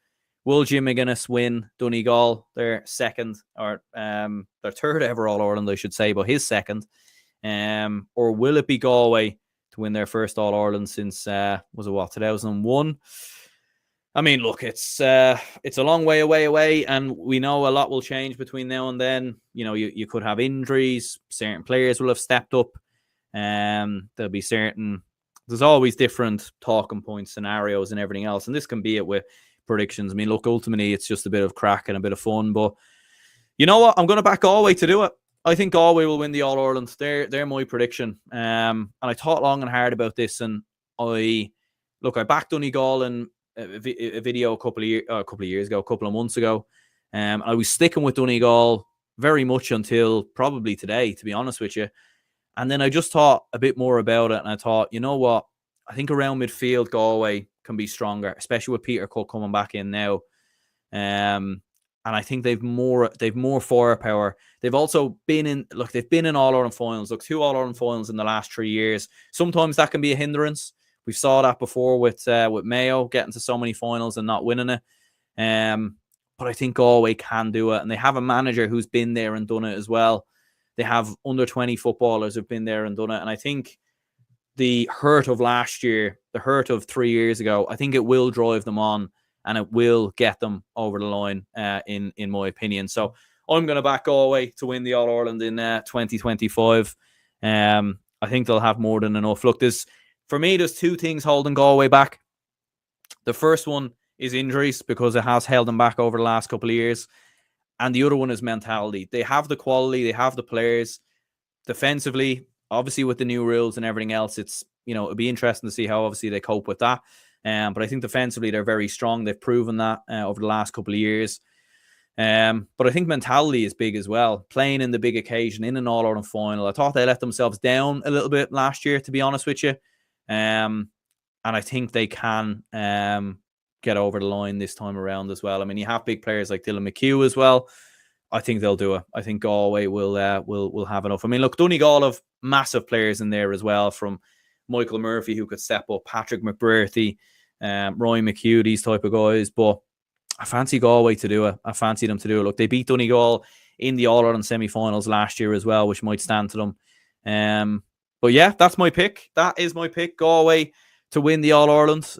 Will Jim McGuinness win Donegal, their second or their third ever All-Ireland, I should say, but his second? Or will it be Galway to win their first All-Ireland since 2001? I mean, look, it's a long way away, and we know a lot will change between now and then. You could have injuries. Certain players will have stepped up. There'll be there's always different talking points, scenarios, and everything else. And this can be it with predictions. I mean, look, ultimately, it's just a bit of crack and a bit of fun. But you know what? I'm going to back Galway to do it. I think Galway will win the All-Ireland. They're my prediction. And I thought long and hard about this, and I backed Donegal in a video a couple of months ago. I was sticking with Donegal very much until probably today, to be honest with you. And then I just thought a bit more about it, and I thought, you know what? I think around midfield, Galway can be stronger, especially with Peter Cook coming back in now. And I think they've more firepower. They've also been in All-Ireland finals. Look, 2 All-Ireland finals in the last 3 years. Sometimes that can be a hindrance. We saw that before with Mayo getting to so many finals and not winning it. But I think Galway can do it. And they have a manager who's been there and done it as well. They have under 20 footballers who've been there and done it. And I think the hurt of last year, the hurt of 3 years ago, I think it will drive them on and it will get them over the line, in my opinion. So I'm going to back Galway to win the All-Ireland in 2025. I think they'll have more than enough. Look, for me, there's 2 things holding Galway back. The first one is injuries, because it has held them back over the last couple of years. And the other one is mentality. They have the quality, they have the players. Defensively, obviously with the new rules and everything else, it's, it'd be interesting to see how obviously they cope with that. But I think defensively they're very strong. They've proven that over the last couple of years. But I think mentality is big as well. Playing in the big occasion, in an All-Ireland final. I thought they let themselves down a little bit last year, to be honest with you. And I think they can get over the line this time around as well. I mean, you have big players like Dylan McHugh as well. I think they'll do it. I think Galway will have enough. I mean, look, Donegal have massive players in there as well, from Michael Murphy, who could step up, Patrick McBrearty, Ryan McHugh, these type of guys. But I fancy Galway to do it. I fancy them to do it. Look, they beat Donegal in the All-Ireland semi-finals last year as well, which might stand to them. But yeah, that's my pick. That is my pick. Galway to win the All-Ireland.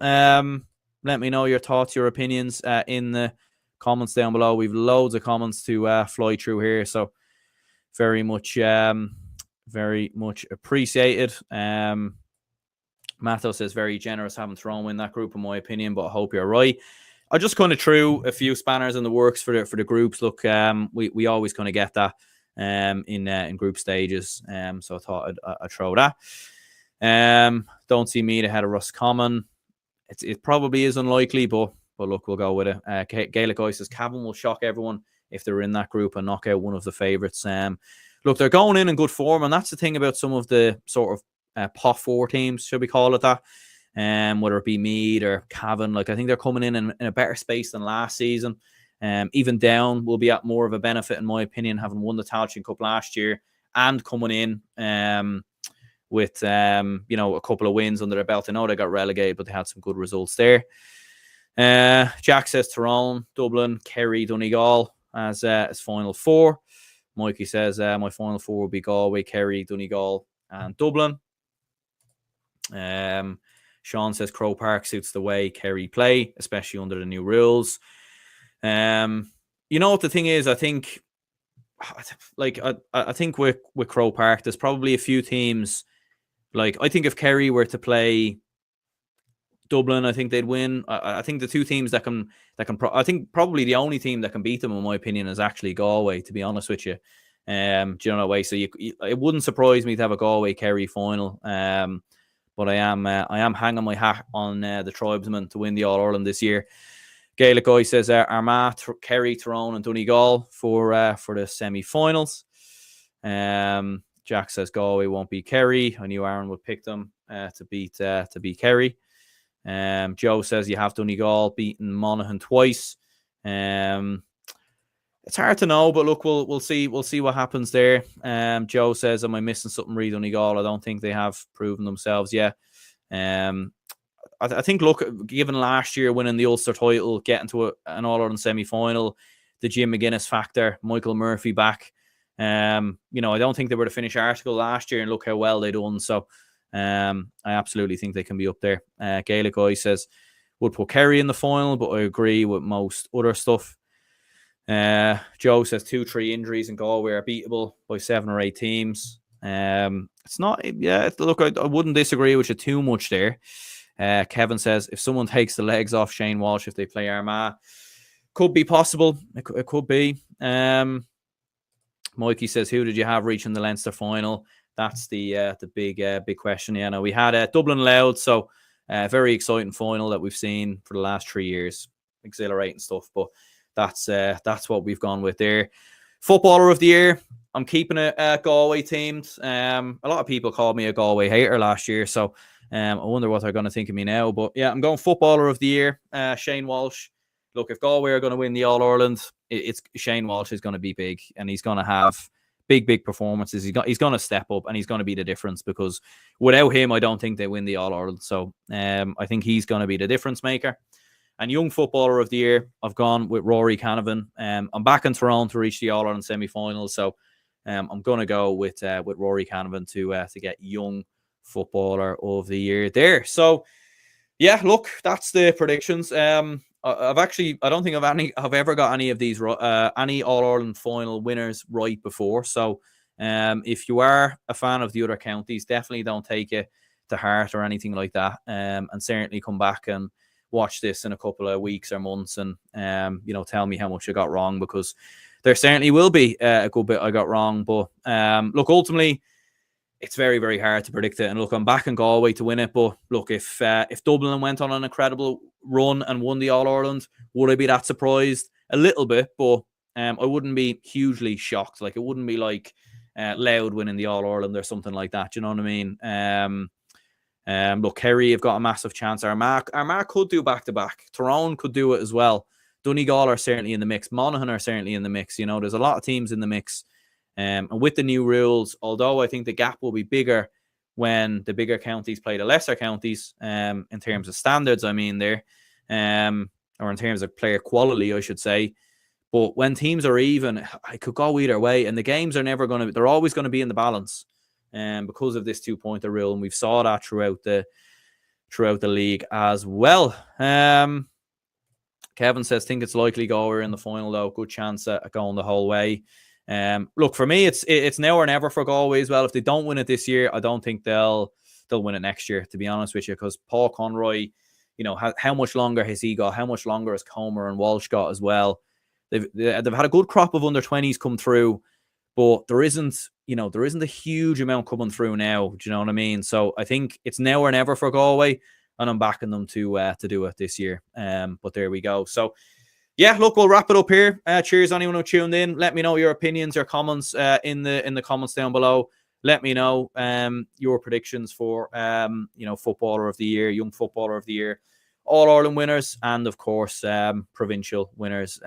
Let me know your thoughts, your opinions in the comments down below. We've loads of comments to fly through here, so very much appreciated. Matto says very generous having Tyrone win that group, in my opinion, but I hope you're right. I just kind of threw a few spanners in the works for the groups. Look, we always kind of get that in group stages. So I thought I'd throw that. Don't see Meath ahead of Roscommon. It probably is unlikely, but look, we'll go with it. Gaelic Guy says Cavan will shock everyone if they're in that group and knock out one of the favourites. Look, they're going in good form, and that's the thing about some of the sort of pot 4 teams, should we call it that? Whether it be Meath or Cavan, like I think they're coming in a better space than last season. Even Down will be at more of a benefit, in my opinion, having won the Tailteann Cup last year and coming in with a couple of wins under their belt. I know they got relegated, but they had some good results there. Jack says Tyrone, Dublin, Kerry, Donegal as final 4. Mikey says my final 4 will be Galway, Kerry, Donegal, and Dublin. Sean says Croke Park suits the way Kerry play, especially under the new rules. You know what the thing is? I think, I think with Croke Park, there's probably a few teams. Like, I think if Kerry were to play Dublin, I think they'd win. I think the two teams that can I think probably the only team that can beat them, in my opinion, is actually Galway, to be honest with you. Do you know that way? So it wouldn't surprise me to have a Galway Kerry final. But I am hanging my hat on the Tribesmen to win the All Ireland this year. Gaelic Guy says Armagh, Kerry, Tyrone, and Donegal for the semi-finals. Jack says Galway won't beat Kerry. I knew Aaron would pick them to beat Kerry. Joe says you have Donegal beaten Monaghan twice. It's hard to know, but look, we'll see what happens there. Joe says, am I missing something, Reid Donegal? I don't think they have proven themselves yet. I think, look, given last year winning the Ulster title, getting to an All-Ireland semi-final, the Jim McGuinness factor, Michael Murphy back. I don't think they were the finished article last year, and look how well they done. So I absolutely think they can be up there. Gaelic Guy says would put Kerry in the final, but I agree with most other stuff. Joe says 2-3 injuries in Galway are beatable by 7 or 8 teams. It's not, look, I wouldn't disagree with you too much there. Kevin says if someone takes the legs off Shane Walsh if they play Armagh, could be possible. It could be. Mikey says, who did you have reaching the Leinster final? That's the big question. Yeah, no, we had Dublin Louth, so very exciting final that we've seen for the last 3 years. Exhilarating stuff, but that's what we've gone with there. Footballer of the year, I'm keeping it Galway teamed. A lot of people called me a Galway hater last year, so I wonder what they're going to think of me now. But yeah, I'm going footballer of the year, Shane Walsh. Look, if Galway are going to win the All-Ireland, it's Shane Walsh is going to be big, and he's going to have big performances. He's going to step up, and he's going to be the difference, because without him, I don't think they win the All-Ireland. So I think he's going to be the difference maker. And young footballer of the year, I've gone with Rory Canavan. I'm back in Toronto to reach the All-Ireland semi-finals, so I'm going to go with Rory Canavan to get young footballer of the year there. So yeah, look, that's the predictions. I don't think I've ever got any of these any All-Ireland final winners right before. So if you are a fan of the other counties, definitely don't take it to heart or anything like that. And certainly come back and watch this in a couple of weeks or months and, you know, tell me how much I got wrong, because there certainly will be a good bit I got wrong. But look, ultimately, it's very, very hard to predict it. And look, I'm backing Galway to win it. But look, if Dublin went on an incredible run and won the All-Ireland, would I be that surprised? A little bit, but I wouldn't be hugely shocked. Like, it wouldn't be like Loud winning the All-Ireland or something like that. You know what I mean? Look, Kerry have got a massive chance. Armagh could do back-to-back. Tyrone could do it as well. Donegal are certainly in the mix. Monaghan are certainly in the mix. You know, there's a lot of teams in the mix. And with the new rules, although I think the gap will be bigger when the bigger counties play the lesser counties, in terms of standards, I mean, there, or in terms of player quality, I should say. But when teams are even, I could go either way, and the games are never going to, they're always going to be in the balance, because of this 2-pointer rule, and we've saw that throughout the league as well. Kevin says, think it's likely Galway in the final though. Good chance at going the whole way. Look, for me, it's now or never for Galway as well. If they don't win it this year, I don't think they'll win it next year, to be honest with you, because Paul Conroy, you know, how much longer has he got? How much longer has Comer and Walsh got as well? They've had a good crop of under-20s come through, but there isn't a huge amount coming through now. Do you know what I mean? So I think it's now or never for Galway, and I'm backing them to do it this year. But there we go. So yeah, look, we'll wrap it up here. Cheers, anyone who tuned in. Let me know your opinions, your comments in the comments down below. Let me know your predictions for Footballer of the Year, Young Footballer of the Year, All-Ireland winners, and of course provincial winners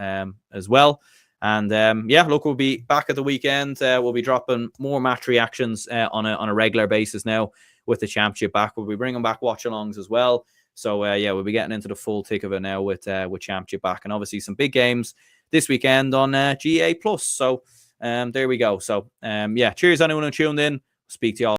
as well. And yeah, look, we'll be back at the weekend. We'll be dropping more match reactions on a regular basis now with the championship back. We'll be bringing back watch-alongs as well. So yeah, we'll be getting into the full thick of it now with championship back, and obviously some big games this weekend on GA Plus. So there we go. So yeah, cheers anyone who tuned in. Speak to you all.